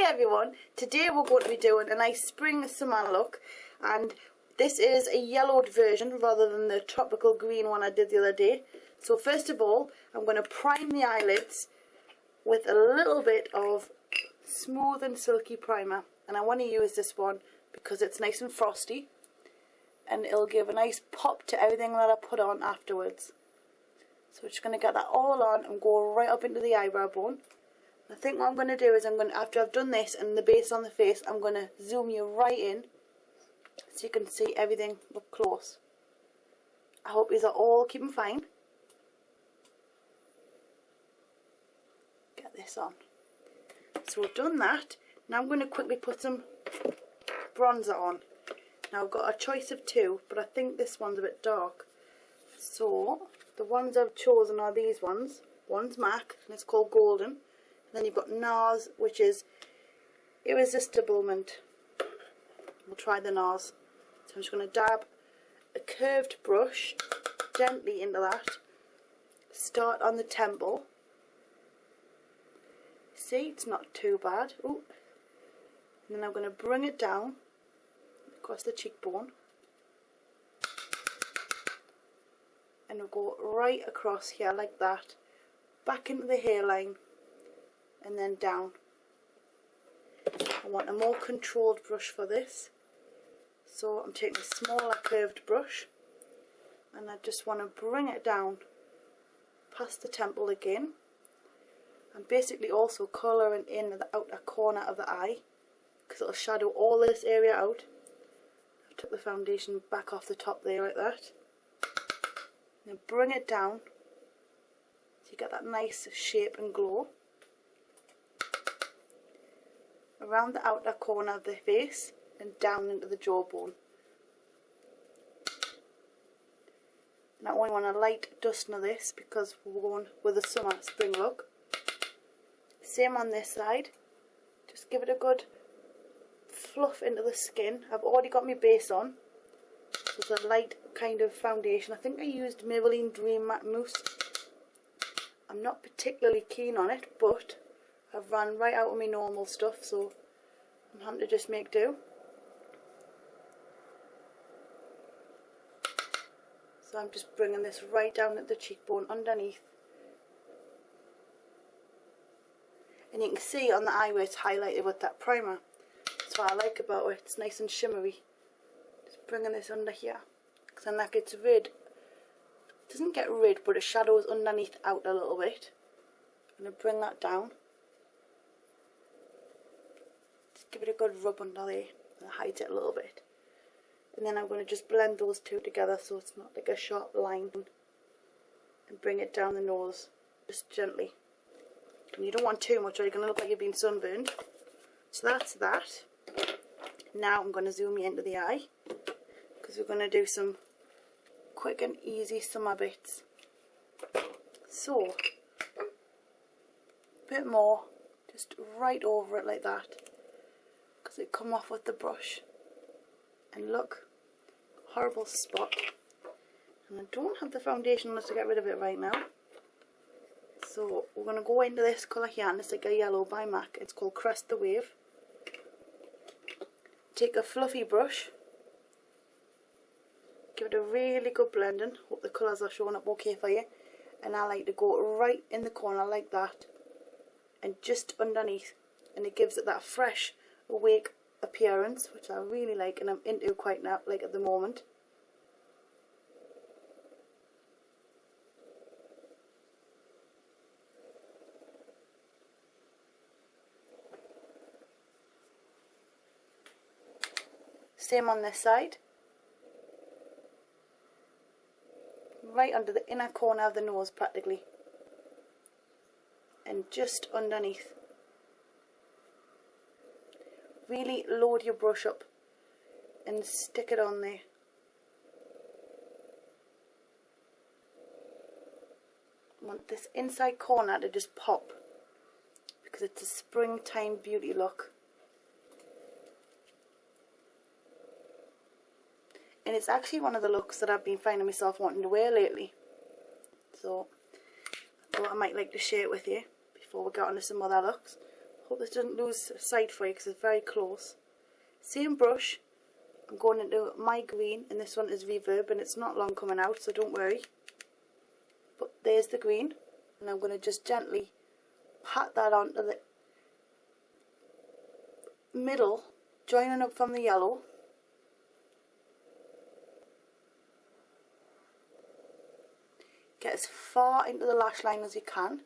Hi everyone, today we're going to be doing a nice spring summer look, and this is a yellowed version rather than the tropical green one I did the other day. So first of all, I'm going to prime the eyelids with a little bit of smooth and silky primer, and I want to use this one because it's nice and frosty and it'll give a nice pop to everything that I put on afterwards. So we're just going to get that all on and go right up into the eyebrow bone. I think what I'm going to do is after I've done this and the base on the face, I'm going to zoom you right in so you can see everything up close. I hope these are all keeping fine. Get this on. So we've done that. Now I'm going to quickly put some bronzer on. Now I've got a choice of two, but I think this one's a bit dark. So the ones I've chosen are these ones. One's MAC and it's called Golden. Then you've got NARS, which is Irresistible Mint. We'll try the NARS. So I'm just going to dab a curved brush gently into that. Start on the temple. See, it's not too bad. Ooh. And then I'm going to bring it down across the cheekbone. And we'll go right across here like that. Back into the hairline. And then down. I want a more controlled brush for this, so I'm taking a smaller curved brush and I just want to bring it down past the temple again. I'm basically also colouring in the outer corner of the eye because it'll shadow all this area out. I took the foundation back off the top there like that. Then bring it down so you get that nice shape and glow. Around the outer corner of the face and down into the jawbone. And I only want a light dusting of this because we're going with a summer spring look. Same on this side. Just give it a good fluff into the skin. I've already got my base on. So it's a light kind of foundation. I think I used Maybelline Dream Matte Mousse. I'm not particularly keen on it, but I've run right out of my normal stuff, so I'm having to just make do. So I'm just bringing this right down at the cheekbone underneath. And you can see on the eye where it's highlighted with that primer. That's what I like about it, it's nice and shimmery. Just bringing this under here, because then that gets rid. It doesn't get rid, but it shadows underneath out a little bit. I'm going to bring that down. Give it a good rub under there and hide it a little bit. And then I'm going to just blend those two together so it's not like a sharp line. And bring it down the nose, just gently. And you don't want too much or you're going to look like you've been sunburned. So that's that. Now I'm going to zoom you into the eye, because we're going to do some quick and easy summer bits. So, a bit more, just right over it like that. It come off with the brush, and look, horrible spot. And I don't have the foundation on us to get rid of it right now, so we're going to go into this colour here, and it's like a yellow by MAC. It's called Crest the Wave. Take a fluffy brush, give it a really good blending. Hope the colours are showing up okay for you. And I like to go right in the corner like that and just underneath, and it gives it that fresh awake appearance, which I really like and I'm into quite now, like at the moment. Same on this side. Right under the inner corner of the nose practically. And just underneath. Really load your brush up and stick it on there. I want this inside corner to just pop because it's a springtime beauty look. And it's actually one of the looks that I've been finding myself wanting to wear lately. So I thought I might like to share it with you before we get on to some other looks. Hope this doesn't lose sight for you because it's very close. Same brush, I'm going into my green, and this one is Reverb, and it's not long coming out, so don't worry. But there's the green, and I'm going to just gently pat that onto the middle, joining up from the yellow. Get as far into the lash line as you can,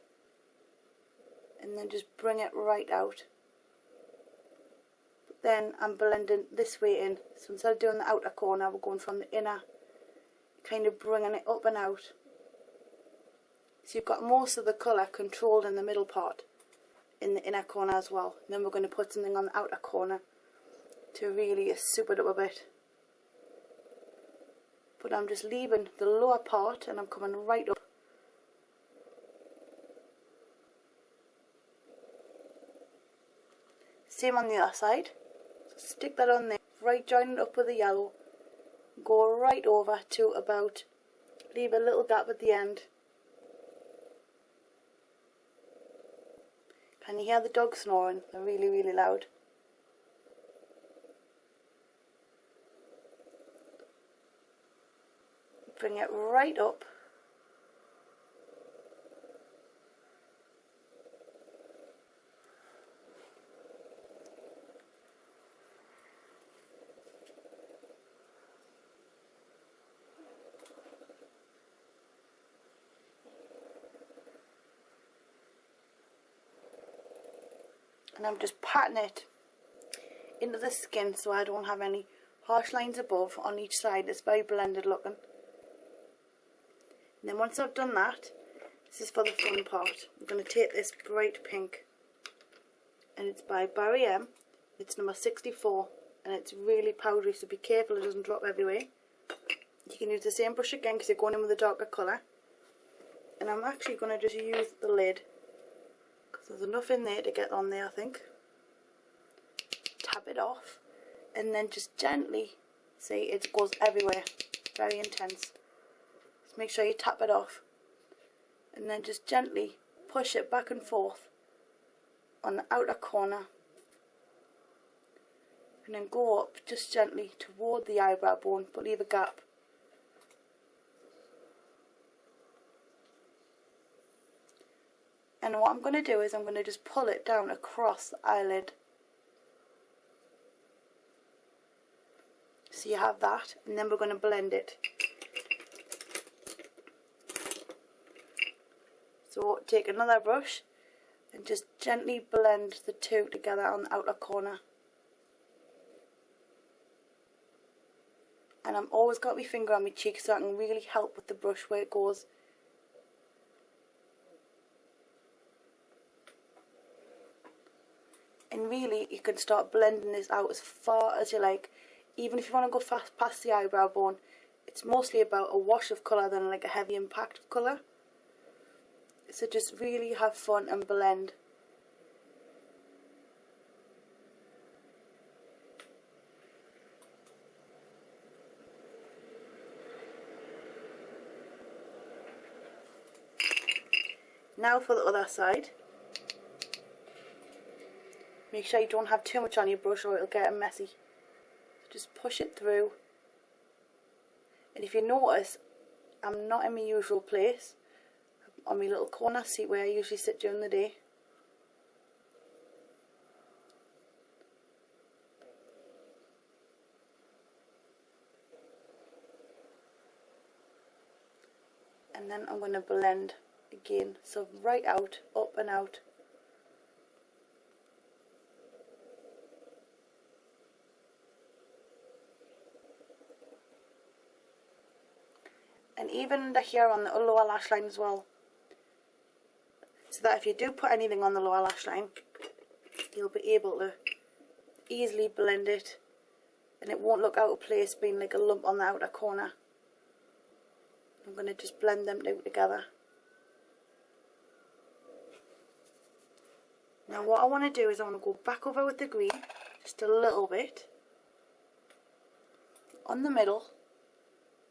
and then just bring it right out. But then I'm blending this way in, so instead of doing the outer corner, we're going from the inner, kind of bringing it up and out. So you've got most of the colour controlled in the middle part, in the inner corner as well. And then we're going to put something on the outer corner to really soup it up a bit. But I'm just leaving the lower part and I'm coming right up. Same on the other side. So stick that on there, right, join it up with the yellow. Go right over to about, leave a little gap at the end. Can you hear the dogs snoring? They're really, really loud. Bring it right up. And I'm just patting it into the skin so I don't have any harsh lines above on each side. It's very blended looking. And then once I've done that, this is for the fun part. I'm going to take this bright pink, and it's by Barry M. It's number 64, and it's really powdery, so be careful it doesn't drop everywhere. You can use the same brush again because you're going in with a darker colour. And I'm actually going to just use the lid, because there's enough in there to get on there, I think. Tap it off, and then just gently, see, it goes everywhere, very intense. Make sure you tap it off, and then just gently push it back and forth on the outer corner, and then go up just gently toward the eyebrow bone, but leave a gap. And what I'm going to do is I'm going to just pull it down across the eyelid. So you have that, and then we're going to blend it. So take another brush and just gently blend the two together on the outer corner. And I'm always got my finger on my cheek so I can really help with the brush where it goes. And really you can start blending this out as far as you like. Even if you want to go fast past the eyebrow bone, it's mostly about a wash of colour than like a heavy impact of colour. So just really have fun and blend. Now for the other side. Make sure you don't have too much on your brush or it'll get messy. So just push it through. And if you notice, I'm not in my usual place. On my little corner seat where I usually sit during the day. And then I'm going to blend again, so right out, up and out. And even under here on the lower lash line as well. So that if you do put anything on the lower lash line, you'll be able to easily blend it and it won't look out of place being like a lump on the outer corner. I'm going to just blend them two together. Now what I want to do is I want to go back over with the green, just a little bit, on the middle,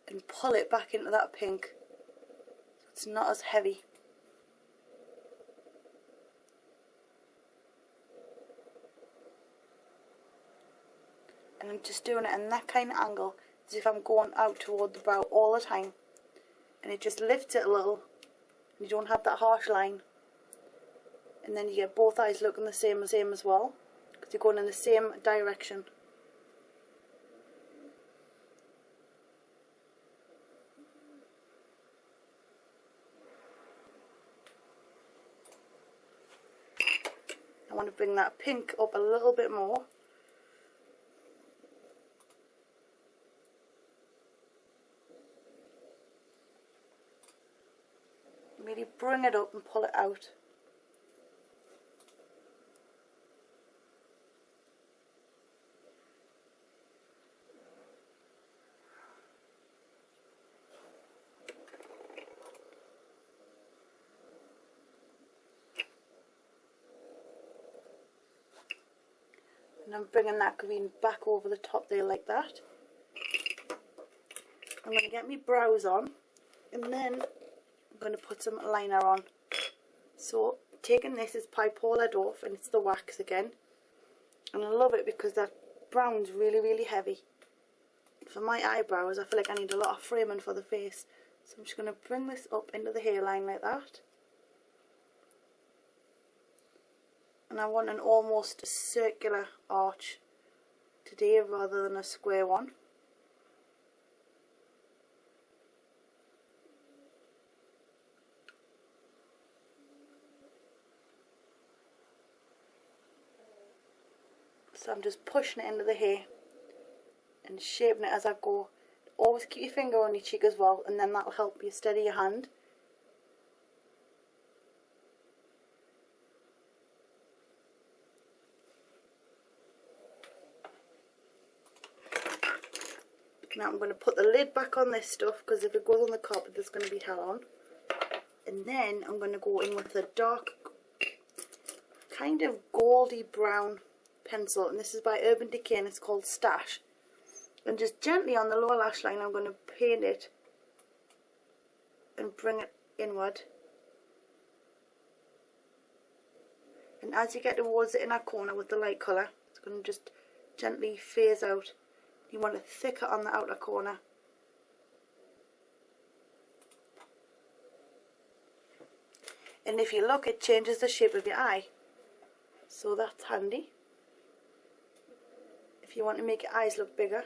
and pull it back into that pink so it's not as heavy. And I'm just doing it in that kind of angle, as if I'm going out toward the brow all the time. And it just lifts it a little, and you don't have that harsh line. And then you get both eyes looking the same as well, because you're going in the same direction. I want to bring that pink up a little bit more. Really bring it up and pull it out. And I'm bringing that green back over the top there like that. I'm going to get my brows on, and then I'm going to put some liner on. So taking this is poured off, and it's the wax again. And I love it because that brown's really heavy. For my eyebrows, I feel like I need a lot of framing for the face. So I'm just going to bring this up into the hairline like that. And I want an almost circular arch today rather than a square one. So I'm just pushing it into the hair and shaping it as I go. Always keep your finger on your cheek as well, and then that'll help you steady your hand. Now I'm going to put the lid back on this stuff, because if it goes on the carpet there's going to be hell on. And then I'm going to go in with a dark, kind of goldy brown pencil, and this is by Urban Decay and it's called Stash. And just gently on the lower lash line I'm going to paint it and bring it inward. And as you get towards the inner corner with the light colour, it's going to just gently phase out. You want it thicker on the outer corner. And if you look, it changes the shape of your eye. So that's handy. If you want to make your eyes look bigger,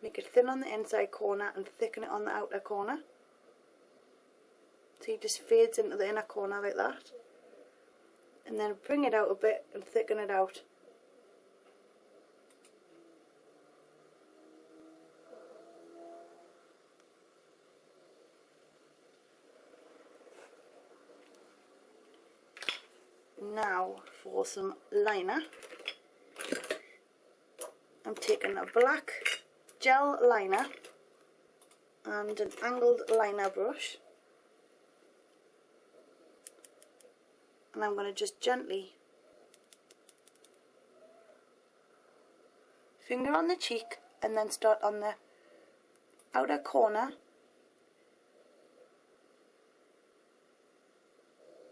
make it thin on the inside corner and thicken it on the outer corner. So it just fades into the inner corner like that. And then bring it out a bit and thicken it out. Now for some liner. I'm taking a black gel liner and an angled liner brush, and I'm going to just gently finger on the cheek and then start on the outer corner.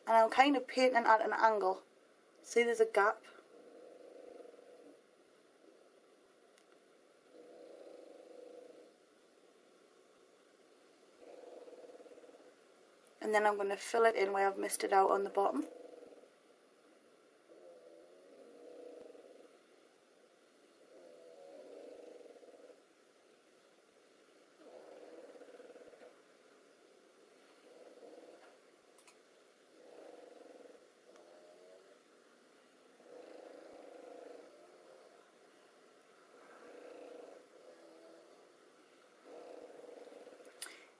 And I'm kind of painting at an angle. See, there's a gap. And then I'm going to fill it in where I've missed it out on the bottom.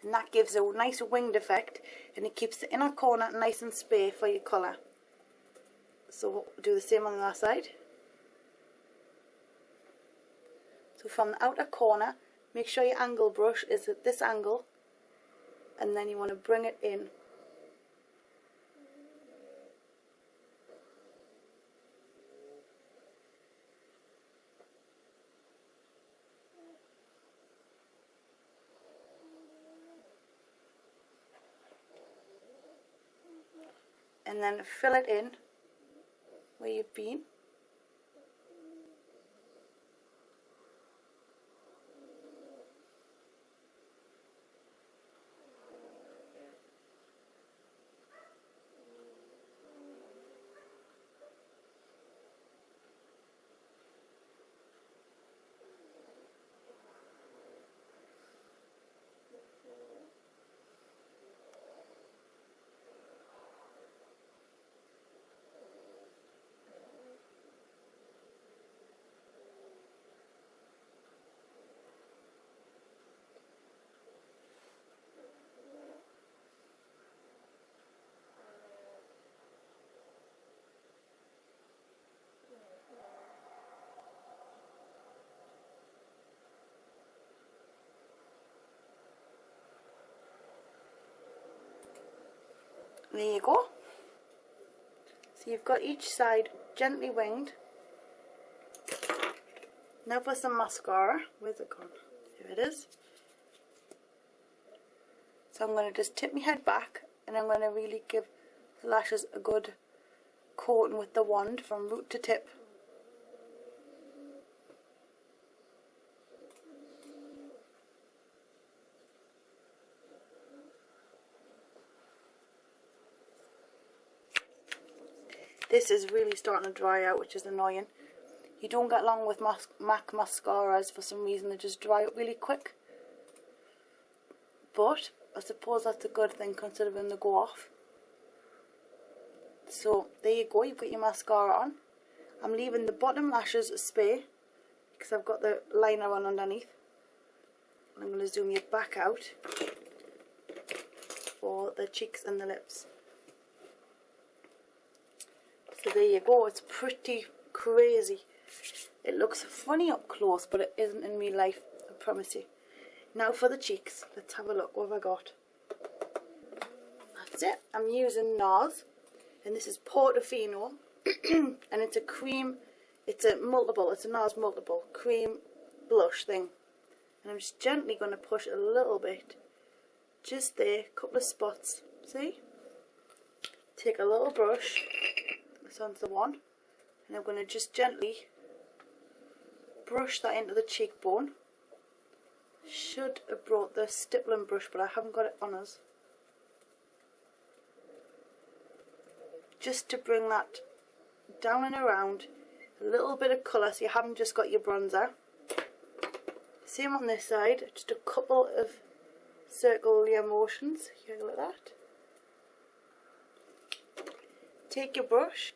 And that gives a nice winged effect, and it keeps the inner corner nice and spare for your colour. So we'll do the same on the other side. So from the outer corner, make sure your angle brush is at this angle, and then you want to bring it in. And then fill it in where you've been. There you go. So you've got each side gently winged. Now for some mascara. Where's it gone? Here it is. So I'm going to just tip my head back and I'm going to really give the lashes a good coating with the wand from root to tip. This is really starting to dry out, which is annoying. You don't get long with MAC mascaras for some reason, they just dry up really quick. But I suppose that's a good thing considering they go off. So there you go, you've got your mascara on. I'm leaving the bottom lashes spare because I've got the liner on underneath. And I'm going to zoom you back out for the cheeks and the lips. So there you go, it's pretty crazy. It looks funny up close, but it isn't in real life, I promise you. Now for the cheeks, let's have a look. What have I got? That's it. I'm using NARS, and this is Portofino, and it's a cream, it's a NARS multiple cream blush thing. And I'm just gently going to push a little bit, just there, a couple of spots, see? Take a little brush, this one's the one, and I'm going to just gently brush that into the cheekbone. Should have brought the stippling brush, but I haven't got it on us. Just to bring that down and around, a little bit of colour so you haven't just got your bronzer. Same on this side, just a couple of circular motions, here like that. Take your brush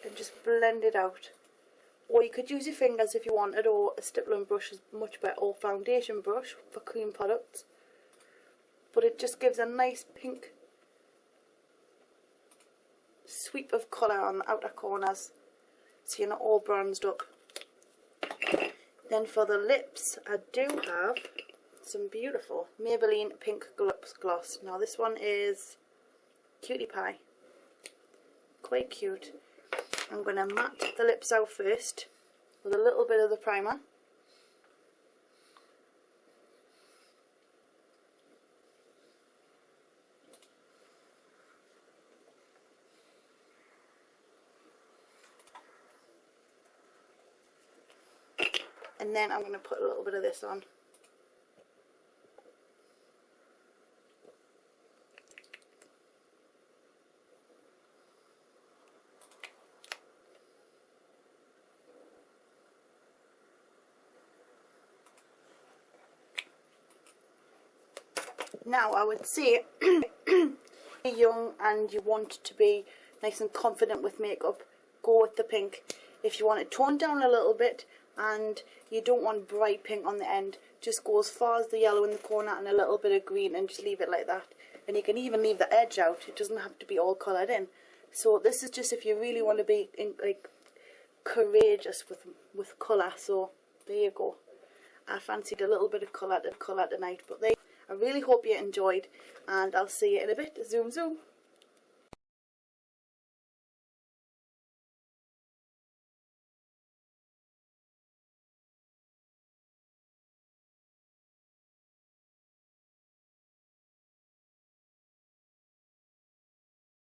and just blend it out. Or you could use your fingers if you wanted, or a stippling brush is much better, or foundation brush for cream products. But it just gives a nice pink sweep of colour on the outer corners, so you're not all bronzed up. Then for the lips, I do have some beautiful Maybelline Pink Gloss. Now this one is Cutie Pie. Quite cute. I'm going to matte the lips out first with a little bit of the primer. And then I'm going to put a little bit of this on. Now I would say if you're young and you want to be nice and confident with makeup, go with the pink. If you want it toned down a little bit and you don't want bright pink on the end, just go as far as the yellow in the corner and a little bit of green and just leave it like that. And you can even leave the edge out, it doesn't have to be all coloured in. So this is just if you really want to be courageous with colour. So there you go. I fancied a little bit of colour tonight, but I really hope you enjoyed, and I'll see you in a bit. Zoom zoom.